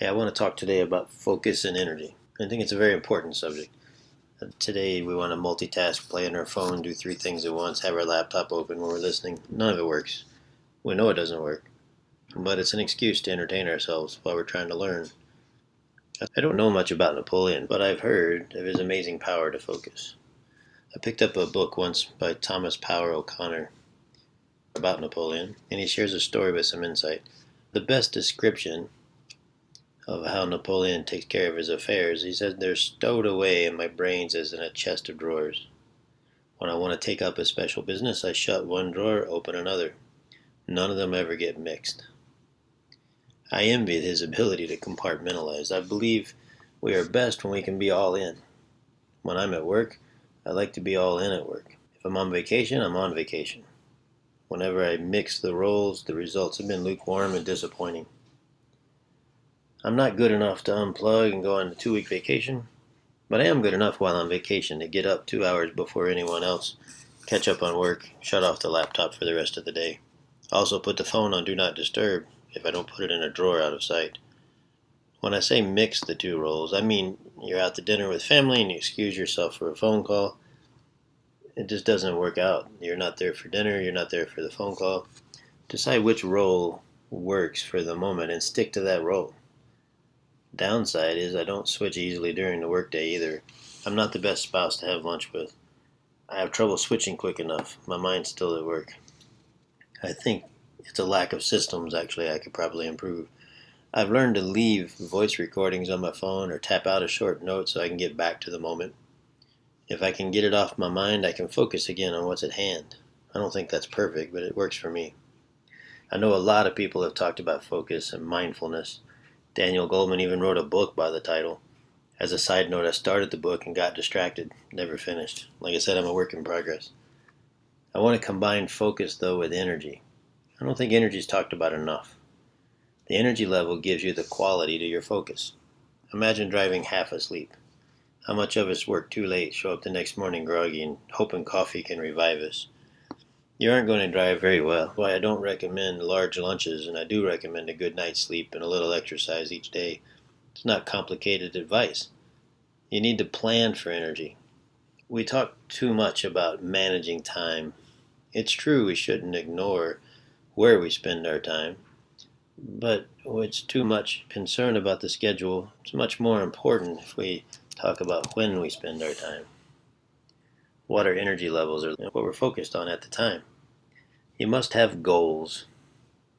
Hey, I want to talk today about focus and energy. I think it's a very important subject. Today, we want to multitask, play on our phone, do three things at once, have our laptop open when we're listening. None of it works. We know it doesn't work, but it's an excuse to entertain ourselves while we're trying to learn. I don't know much about Napoleon, but I've heard of his amazing power to focus. I picked up a book once by Thomas Power O'Connor about Napoleon, and he shares a story with some insight. The best description of how Napoleon takes care of his affairs, he said they're stowed away in my brains as in a chest of drawers. When I want to take up a special business, I shut one drawer, open another. None of them ever get mixed. I envy his ability to compartmentalize. I believe we are best when we can be all in. When I'm at work, I like to be all in at work. If I'm on vacation, I'm on vacation. Whenever I mix the roles, the results have been lukewarm and disappointing. I'm not good enough to unplug and go on a 2-week vacation, but I am good enough while on vacation to get up 2 hours before anyone else, catch up on work, shut off the laptop for the rest of the day. Also put the phone on Do Not Disturb if I don't put it in a drawer out of sight. When I say mix the two roles, I mean you're out to dinner with family and you excuse yourself for a phone call. It just doesn't work out. You're not there for dinner, you're not there for the phone call. Decide which role works for the moment and stick to that role. Downside is I don't switch easily during the workday either. I'm not the best spouse to have lunch with. I have trouble switching quick enough. My mind's still at work. I think it's a lack of systems, actually, I could probably improve. I've learned to leave voice recordings on my phone or tap out a short note so I can get back to the moment. If I can get it off my mind, I can focus again on what's at hand. I don't think that's perfect, but it works for me. I know a lot of people have talked about focus and mindfulness. Daniel Goleman even wrote a book by the title. As a side note, I started the book and got distracted, never finished. Like I said, I'm a work in progress. I want to combine focus, though, with energy. I don't think energy is talked about enough. The energy level gives you the quality to your focus. Imagine driving half asleep. How much of us work too late, show up the next morning groggy, and hoping coffee can revive us? You aren't going to drive very well. That's why I don't recommend large lunches, and I do recommend a good night's sleep and a little exercise each day. It's not complicated advice. You need to plan for energy. We talk too much about managing time. It's true we shouldn't ignore where we spend our time, but it's too much concern about the schedule. It's much more important if we talk about when we spend our time. What our energy levels are, what we're focused on at the time. You must have goals.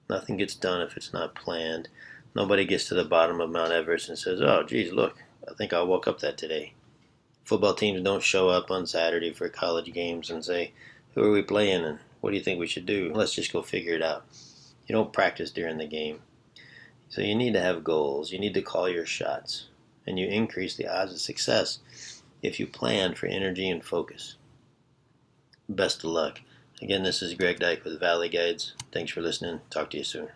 Nothing gets done if it's not planned. Nobody gets to the bottom of Mount Everest and says, oh, geez, look, I think I'll walk up that today. Football teams don't show up on Saturday for college games and say, who are we playing and what do you think we should do? Let's just go figure it out. You don't practice during the game. So you need to have goals. You need to call your shots. And you increase the odds of success if you plan for energy and focus. Best of luck. Again, this is Greg Dyke with Valley Guides. Thanks for listening. Talk to you soon.